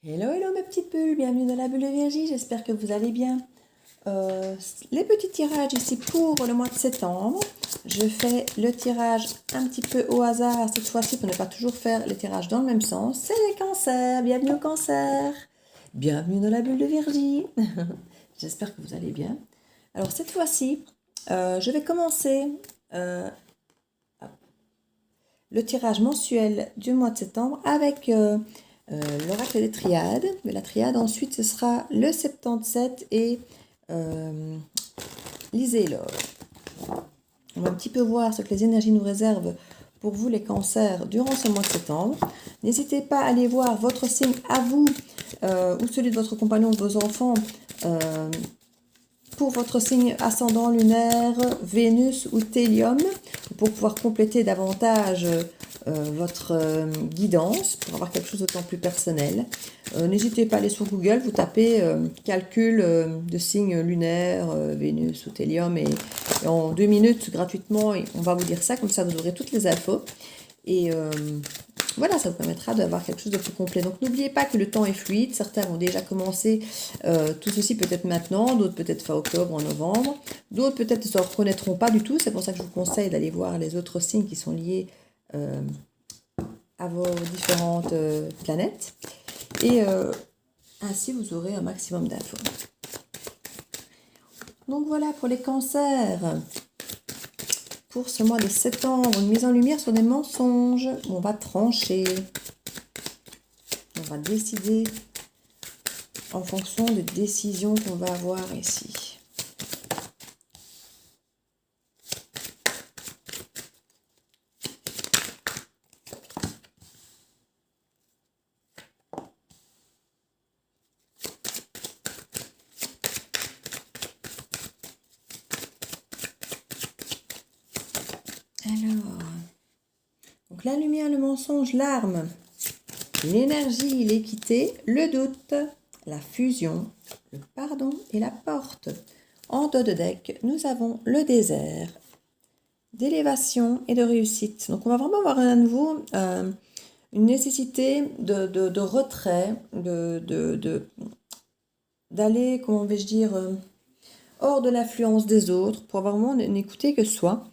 Hello, hello mes petites bulles, bienvenue dans la bulle de Virgie, j'espère que vous allez bien. Les petits tirages ici pour le mois de septembre. Je fais le tirage un petit peu au hasard cette fois-ci pour ne pas toujours faire les tirages dans le même sens. C'est les cancers, bienvenue au cancer. Bienvenue dans la bulle de Virgie. J'espère que vous allez bien. Alors cette fois-ci, je vais commencer le tirage mensuel du mois de septembre avec l'oracle des triades. Mais la triade, ensuite, ce sera le 77 et l'Isée-Love. On va un petit peu voir ce que les énergies nous réservent pour vous, les cancers, durant ce mois de septembre. N'hésitez pas à aller voir votre signe à vous ou celui de votre compagnon ou de vos enfants pour votre signe ascendant lunaire, Vénus ou Thélium, pour pouvoir compléter davantage votre guidance, pour avoir quelque chose d'autant plus personnel. N'hésitez pas à aller sur Google, vous tapez calcul de signes lunaires, Vénus ou Thélium, et en 2 minutes, gratuitement, on va vous dire ça, comme ça vous aurez toutes les infos. Et voilà, ça vous permettra d'avoir quelque chose de plus complet. Donc n'oubliez pas que le temps est fluide. Certains vont déjà commencer tout ceci peut-être maintenant, d'autres peut-être fin octobre, en novembre. D'autres peut-être ne se reconnaîtront pas du tout. C'est pour ça que je vous conseille d'aller voir les autres signes qui sont liés à vos différentes planètes. Et ainsi, vous aurez un maximum d'infos. Donc voilà pour les cancers. Pour ce mois de septembre, une mise en lumière sur des mensonges. On va trancher. On va décider en fonction des décisions qu'on va avoir ici. Alors, donc la lumière, le mensonge, l'arme, l'énergie, l'équité, le doute, la fusion, le pardon et la porte. En dos de deck, nous avons le désert, d'élévation et de réussite. Donc on va vraiment avoir à nouveau une nécessité de retrait, d'aller, comment vais-je dire, hors de l'influence des autres, pour avoir vraiment n'écouter que soi,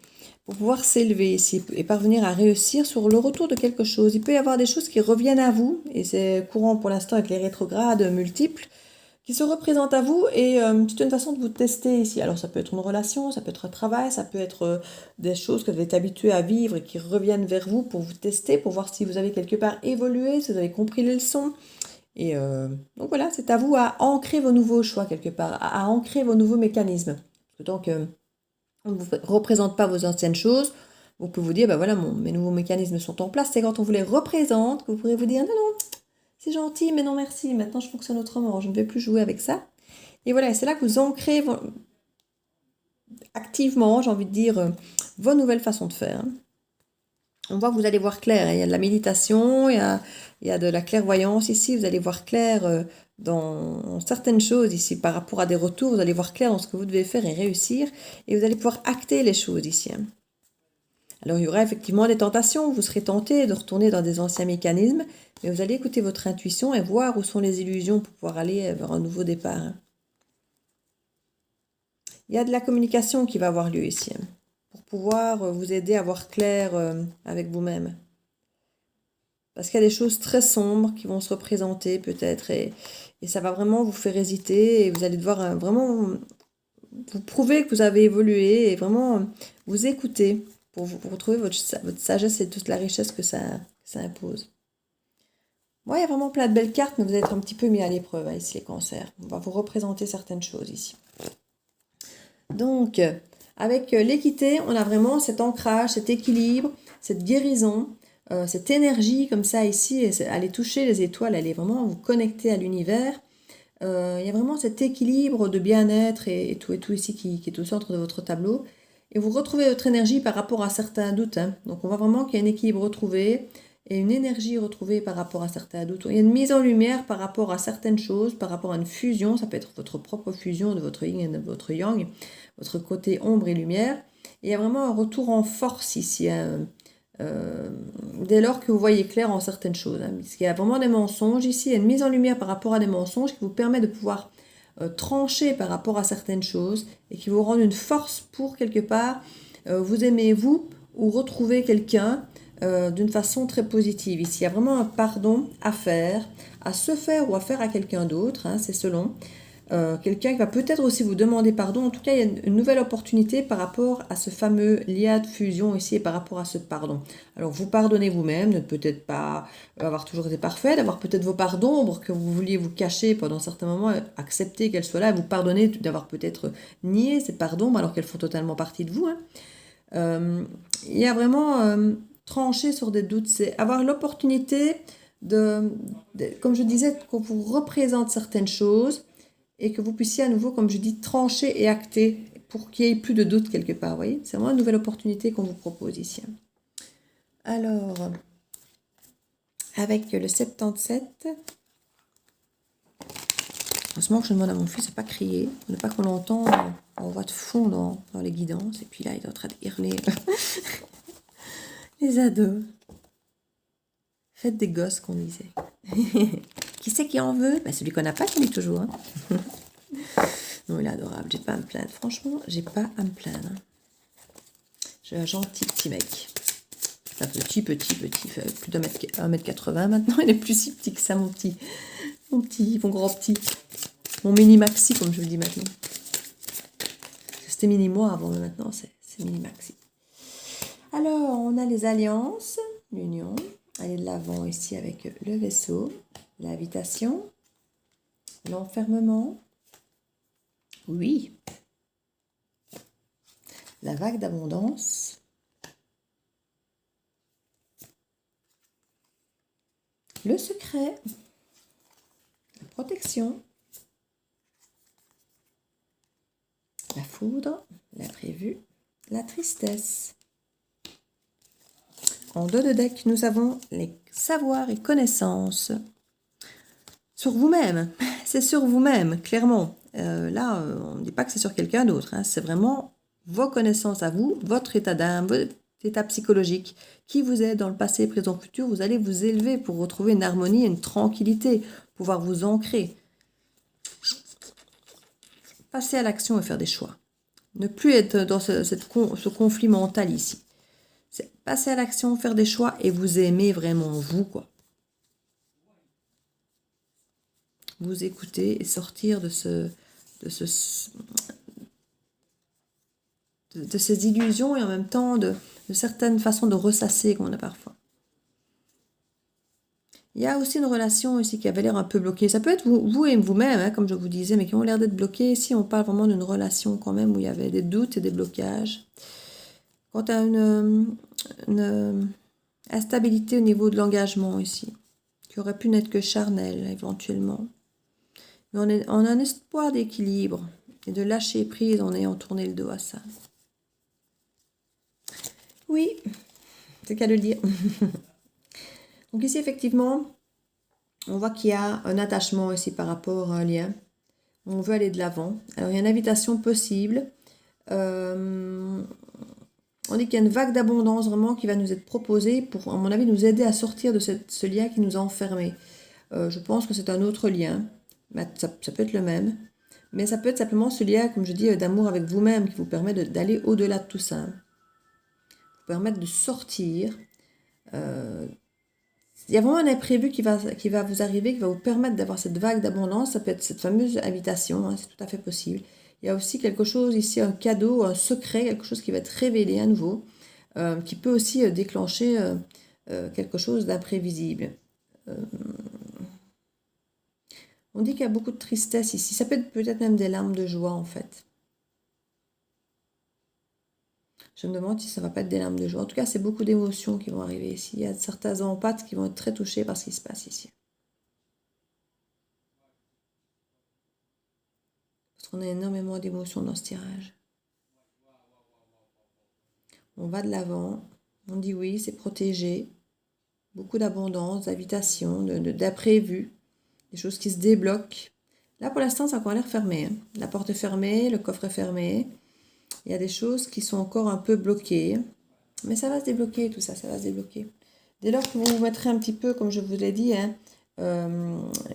pour pouvoir s'élever ici et parvenir à réussir sur le retour de quelque chose. Il peut y avoir des choses qui reviennent à vous, et c'est courant pour l'instant avec les rétrogrades multiples, qui se représentent à vous, et c'est une façon de vous tester ici. Alors ça peut être une relation, ça peut être un travail, ça peut être des choses que vous êtes habitué à vivre et qui reviennent vers vous pour vous tester, pour voir si vous avez quelque part évolué, si vous avez compris les leçons. Et donc voilà, c'est à vous à ancrer vos nouveaux choix quelque part, à ancrer vos nouveaux mécanismes. Tant que on ne vous représente pas vos anciennes choses, vous pouvez vous dire, ben voilà, mes nouveaux mécanismes sont en place. C'est quand on vous les représente que vous pourrez vous dire, non, non, c'est gentil, mais non merci, maintenant je fonctionne autrement, je ne vais plus jouer avec ça. Et voilà, c'est là que vous ancrez activement, j'ai envie de dire, vos nouvelles façons de faire. On voit que vous allez voir clair, il y a de la méditation, il y a de la clairvoyance ici, vous allez voir clair dans certaines choses ici, par rapport à des retours, vous allez voir clair dans ce que vous devez faire et réussir, et vous allez pouvoir acter les choses ici. Alors il y aura effectivement des tentations, vous serez tenté de retourner dans des anciens mécanismes, mais vous allez écouter votre intuition et voir où sont les illusions pour pouvoir aller vers un nouveau départ. Il y a de la communication qui va avoir lieu ici, pour pouvoir vous aider à voir clair avec vous-même. Parce qu'il y a des choses très sombres qui vont se représenter peut-être, et ça va vraiment vous faire hésiter, et vous allez devoir vraiment vous prouver que vous avez évolué, et vraiment vous écouter pour retrouver votre sagesse et toute la richesse que ça impose. Bon, il y a vraiment plein de belles cartes, mais vous allez être un petit peu mis à l'épreuve hein, ici, les cancers. On va vous représenter certaines choses ici. Donc, avec l'équité, on a vraiment cet ancrage, cet équilibre, cette guérison, cette énergie comme ça ici, aller toucher les étoiles, aller vraiment vous connecter à l'univers. Il y a vraiment cet équilibre de bien-être et tout ici qui est au centre de votre tableau. Et vous retrouvez votre énergie par rapport à certains doutes. Hein. Donc on voit vraiment qu'il y a un équilibre retrouvé et une énergie retrouvée par rapport à certains doutes. Il y a une mise en lumière par rapport à certaines choses, par rapport à une fusion. Ça peut être votre propre fusion de votre yin et de votre yang, votre côté ombre et lumière. Et il y a vraiment un retour en force ici. Hein. dès lors que vous voyez clair en certaines choses. Hein, parce qu'il y a vraiment des mensonges ici, il y a une mise en lumière par rapport à des mensonges qui vous permet de pouvoir trancher par rapport à certaines choses et qui vous rendent une force pour quelque part vous aimer vous ou retrouver quelqu'un d'une façon très positive. Ici, il y a vraiment un pardon à faire, à se faire ou à faire à quelqu'un d'autre, hein, c'est selon. Quelqu'un qui va peut-être aussi vous demander pardon. En tout cas, il y a une nouvelle opportunité par rapport à ce fameux lien de fusion ici et par rapport à ce pardon. Alors, vous pardonnez vous-même, de ne peut-être pas avoir toujours été parfait, d'avoir peut-être vos parts d'ombre que vous vouliez vous cacher pendant certains moments, accepter qu'elles soient là, vous pardonner d'avoir peut-être nié ces parts d'ombre alors qu'elles font totalement partie de vous. Hein. Il y a vraiment trancher sur des doutes, c'est avoir l'opportunité comme je disais, qu'on vous représente certaines choses et que vous puissiez à nouveau, comme je dis, trancher et acter pour qu'il n'y ait plus de doute quelque part. Vous voyez, c'est vraiment une nouvelle opportunité qu'on vous propose ici. Alors, avec le 77, en ce moment, je demande à mon fils de ne pas crier, pour ne pas qu'on l'entende en voix de fond dans les guidances. Et puis là, il est en train de hurler. Les ados. Faites des gosses, qu'on disait. Qui c'est qui en veut? Ben, celui qu'on n'a pas, qui dit toujours. Hein. Non, il est adorable. J'ai pas à me plaindre. Franchement, j'ai pas à me plaindre. J'ai un gentil petit mec. Un petit. Il fait plus d'1m80 maintenant. Il est plus si petit que ça, mon grand petit. Mon mini maxi, comme je le dis maintenant. C'était mini moi avant, mais maintenant, c'est mini maxi. Alors, on a les alliances, l'union. Aller de l'avant ici avec le vaisseau, l'invitation, l'enfermement, oui, la vague d'abondance, le secret, la protection, la foudre, l'imprévu, la tristesse. En dos de deck, nous avons les savoirs et connaissances sur vous-même. C'est sur vous-même, clairement. Là, on ne dit pas que c'est sur quelqu'un d'autre. Hein. C'est vraiment vos connaissances à vous, votre état d'âme, votre état psychologique, qui vous est dans le passé, présent, futur. Vous allez vous élever pour retrouver une harmonie et une tranquillité, pouvoir vous ancrer. Passer à l'action et faire des choix. Ne plus être dans ce conflit mental ici. C'est passer à l'action, faire des choix et vous aimer vraiment vous, quoi. Vous écouter et sortir de ces illusions et en même temps de certaines façons de ressasser qu'on a parfois. Il y a aussi une relation ici qui avait l'air un peu bloquée. Ça peut être vous et vous-même, hein, comme je vous disais, mais qui ont l'air d'être bloqués. Ici, on parle vraiment d'une relation quand même où il y avait des doutes et des blocages. Quant à une instabilité au niveau de l'engagement ici, qui aurait pu n'être que charnel éventuellement. Mais on a un espoir d'équilibre et de lâcher prise en ayant tourné le dos à ça. Oui, c'est qu'à le dire. Donc ici, effectivement, on voit qu'il y a un attachement ici par rapport à un lien. On veut aller de l'avant. Alors, il y a une invitation possible. On dit qu'il y a une vague d'abondance vraiment qui va nous être proposée pour, à mon avis, nous aider à sortir de ce lien qui nous a enfermés. Je pense que c'est un autre lien. Ça peut être le même. Mais ça peut être simplement ce lien, comme je dis, d'amour avec vous-même qui vous permet d'aller au-delà de tout ça. Vous permettre de sortir. Il y a vraiment un imprévu qui va vous arriver, qui va vous permettre d'avoir cette vague d'abondance. Ça peut être cette fameuse invitation, hein, c'est tout à fait possible. Il y a aussi quelque chose ici, un cadeau, un secret, quelque chose qui va être révélé à nouveau, qui peut aussi déclencher quelque chose d'imprévisible. On dit qu'il y a beaucoup de tristesse ici. Ça peut être peut-être même des larmes de joie, en fait. Je me demande si ça ne va pas être des larmes de joie. En tout cas, c'est beaucoup d'émotions qui vont arriver ici. Il y a certains empathes qui vont être très touchés par ce qui se passe ici. Parce qu'on a énormément d'émotions dans ce tirage. On va de l'avant. On dit oui, c'est protégé. Beaucoup d'abondance, d'invitation, d'imprévus. Des choses qui se débloquent. Là, pour l'instant, ça a encore l'air fermé. Hein. La porte est fermée, le coffre est fermé. Il y a des choses qui sont encore un peu bloquées. Mais ça va se débloquer, tout ça, ça va se débloquer. Dès lors que vous vous mettrez un petit peu, comme je vous l'ai dit, hein,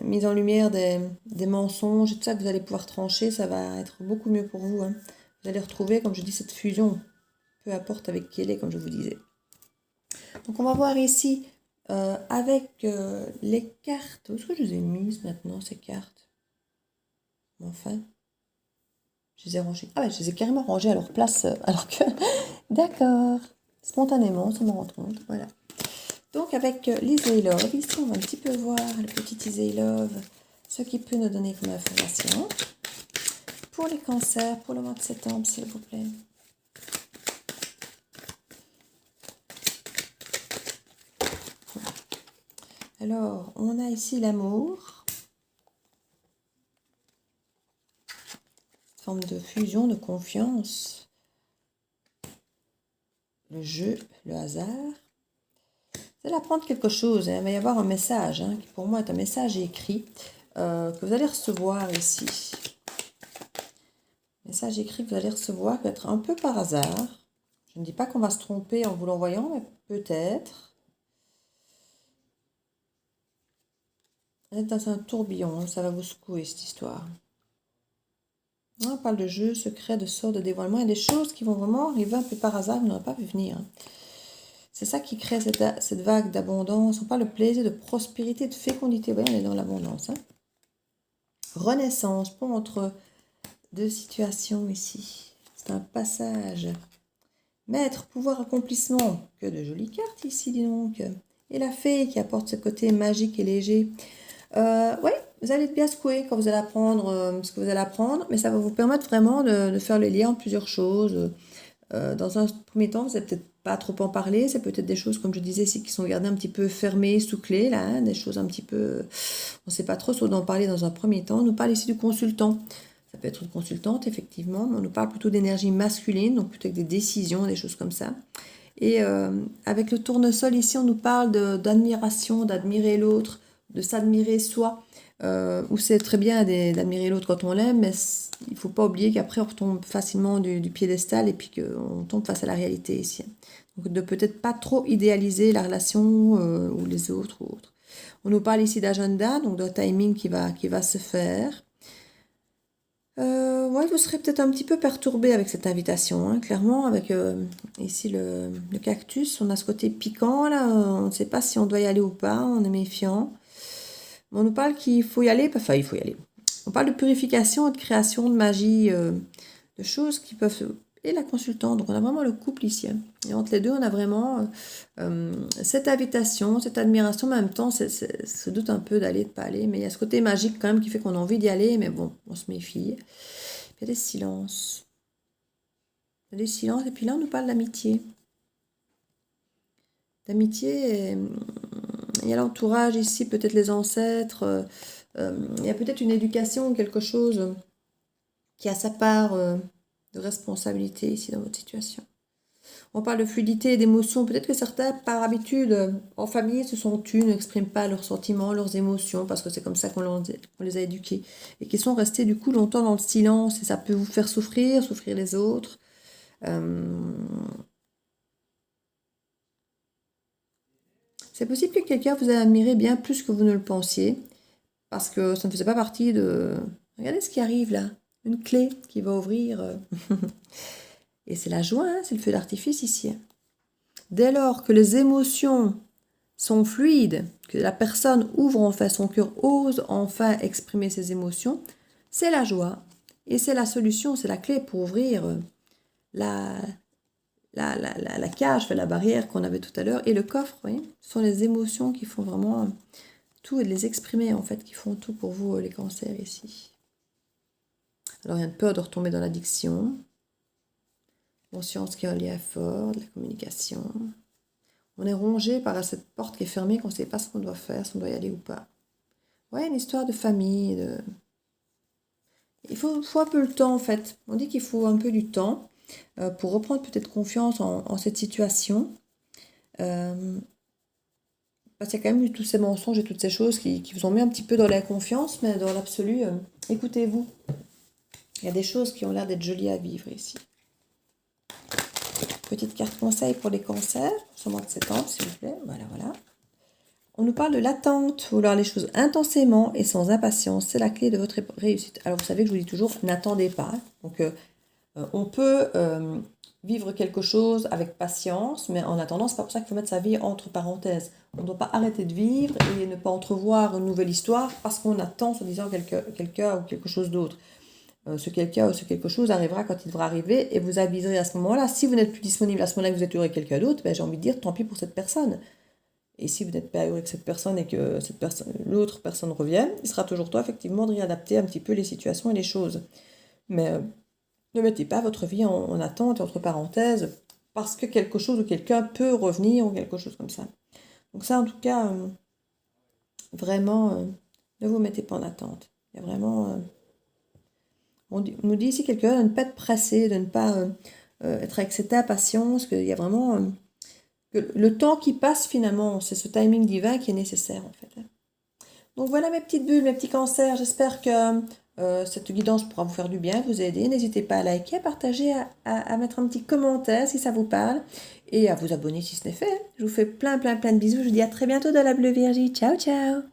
mise en lumière des mensonges et tout ça, que vous allez pouvoir trancher, ça va être beaucoup mieux pour vous. Hein. Vous allez retrouver, comme je dis, cette fusion, peu importe avec qui elle est, comme je vous disais. Donc on va voir ici, avec les cartes. Où est-ce que je les ai mises maintenant, ces cartes? Enfin, je les ai rangées. Ah ouais, je les ai carrément rangées à leur place, alors que... D'accord, spontanément, sans m'en rendre compte, voilà. Donc avec l'Easy Love, ici on va un petit peu voir le petit Easy Love, ce qui peut nous donner comme information. Pour les cancers, pour le mois de septembre, s'il vous plaît. Alors, on a ici l'amour. Forme de fusion, de confiance. Le jeu, le hasard. Vous allez apprendre quelque chose, hein. Il va y avoir un message, hein, qui pour moi est un message écrit, que vous allez recevoir ici. Message écrit que vous allez recevoir, peut être un peu par hasard. Je ne dis pas qu'on va se tromper en vous l'envoyant, mais peut-être. Vous êtes dans un tourbillon, hein, ça va vous secouer cette histoire. On parle de jeu, secret, de sort, de dévoilement. Il y a des choses qui vont vraiment arriver un peu par hasard, vous n'aurez pas vu venir. Hein. C'est ça qui crée cette vague d'abondance. On parle de plaisir, de prospérité, de fécondité. Vous voyez, on est dans l'abondance. Hein. Renaissance, pont entre deux situations ici. C'est un passage. Maître, pouvoir, accomplissement. Que de jolies cartes ici, dis donc. Et la fée qui apporte ce côté magique et léger. Oui, vous allez être bien secoué quand vous allez apprendre ce que vous allez apprendre, mais ça va vous permettre vraiment de faire le lien entre plusieurs choses. Dans un premier temps, vous n'allez peut-être pas trop en parler, c'est peut-être des choses, comme je disais ici, qui sont gardées un petit peu fermées, sous clé, là, hein, des choses un petit peu... on ne sait pas trop ce d'en parler dans un premier temps. On nous parle ici du consultant. Ça peut être une consultante, effectivement, mais on nous parle plutôt d'énergie masculine, donc plutôt avec des décisions, des choses comme ça. Et avec le tournesol ici, on nous parle d'admiration, d'admirer l'autre, de s'admirer soi, où c'est très bien d'admirer l'autre quand on l'aime, mais il ne faut pas oublier qu'après on retombe facilement du piédestal et puis qu'on tombe face à la réalité ici. Donc de peut-être pas trop idéaliser la relation ou les autres ou autres. On nous parle ici d'agenda, donc de timing qui va se faire. Ouais, vous serez peut-être un petit peu perturbé avec cette invitation, hein, clairement, avec ici le cactus, on a ce côté piquant, là, on ne sait pas si on doit y aller ou pas, on est méfiant. On nous parle qu'il faut y aller, enfin il faut y aller. On parle de purification, de création, de magie, de choses qui peuvent... Et la consultante, donc on a vraiment le couple ici. Hein. Et entre les deux, on a vraiment cette invitation, cette admiration, mais en même temps, se doute un peu d'aller, de pas aller. Mais il y a ce côté magique quand même qui fait qu'on a envie d'y aller, mais bon, on se méfie. Il y a des silences. Il y a des silences, et puis là, on nous parle d'amitié. D'amitié, il y a l'entourage ici, peut-être les ancêtres. Il y a peut-être une éducation, quelque chose qui a sa part de responsabilité ici dans votre situation. On parle de fluidité et d'émotion. Peut-être que certains, par habitude, en famille, se sont tus, n'expriment pas leurs sentiments, leurs émotions, parce que c'est comme ça qu'on les a éduqués. Et qui sont restés du coup longtemps dans le silence. Et ça peut vous faire souffrir les autres. C'est possible que quelqu'un vous ait admiré bien plus que vous ne le pensiez. Parce que ça ne faisait pas partie de... Regardez ce qui arrive là. Une clé qui va ouvrir... Et c'est la joie, hein, c'est le feu d'artifice ici. Dès lors que les émotions sont fluides, que la personne ouvre enfin son cœur, ose enfin exprimer ses émotions, c'est la joie. Et c'est la solution, c'est la clé pour ouvrir la cage, la barrière qu'on avait tout à l'heure. Et le coffre, vous voyez, ce sont les émotions qui font vraiment tout et de les exprimer en fait, qui font tout pour vous les cancers ici. Alors il y a une peur de retomber dans l'addiction. Conscience qui est reliée à fort, de la communication. On est rongé par cette porte qui est fermée, qu'on ne sait pas ce qu'on doit faire, si on doit y aller ou pas. Ouais, une histoire de famille. Il faut un peu le temps en fait. On dit qu'il faut un peu du temps pour reprendre peut-être confiance en cette situation. Parce qu'il y a quand même eu tous ces mensonges et toutes ces choses qui vous ont mis un petit peu dans la confiance, mais dans l'absolu, écoutez-vous. Il y a des choses qui ont l'air d'être jolies à vivre ici. Petite carte conseil pour les cancers, pour ce mois de septembre, s'il vous plaît. Voilà, voilà. On nous parle de l'attente, vouloir les choses intensément et sans impatience. C'est la clé de votre réussite. Alors, vous savez que je vous dis toujours, n'attendez pas. Donc, on peut vivre quelque chose avec patience, mais en attendant, c'est pas pour ça qu'il faut mettre sa vie entre parenthèses. On ne doit pas arrêter de vivre et ne pas entrevoir une nouvelle histoire parce qu'on attend, soi-disant, quelqu'un ou quelque chose d'autre. Ce quelqu'un ou ce quelque chose arrivera quand il devra arriver et vous aviserez à ce moment-là. Si vous n'êtes plus disponible à ce moment-là, que vous êtes heureux avec quelqu'un d'autre, ben, j'ai envie de dire tant pis pour cette personne. Et si vous n'êtes pas heureux avec cette personne et que l'autre personne revient, il sera toujours temps effectivement de réadapter un petit peu les situations et les choses. Mais ne mettez pas votre vie en attente, entre parenthèses, parce que quelque chose ou quelqu'un peut revenir ou quelque chose comme ça. Donc ça, en tout cas, vraiment, ne vous mettez pas en attente. Il y a vraiment... on nous dit ici quelqu'un de ne pas être pressé, de ne pas être avec cette impatience, qu'il y a vraiment... que le temps qui passe finalement, c'est ce timing divin qui est nécessaire en fait. Donc voilà mes petites bulles, mes petits cancers. J'espère que cette guidance pourra vous faire du bien, vous aider. N'hésitez pas à liker, à partager, à mettre un petit commentaire si ça vous parle et à vous abonner si ce n'est fait. Je vous fais plein de bisous. Je vous dis à très bientôt dans la Bleue Viergie. Ciao, ciao!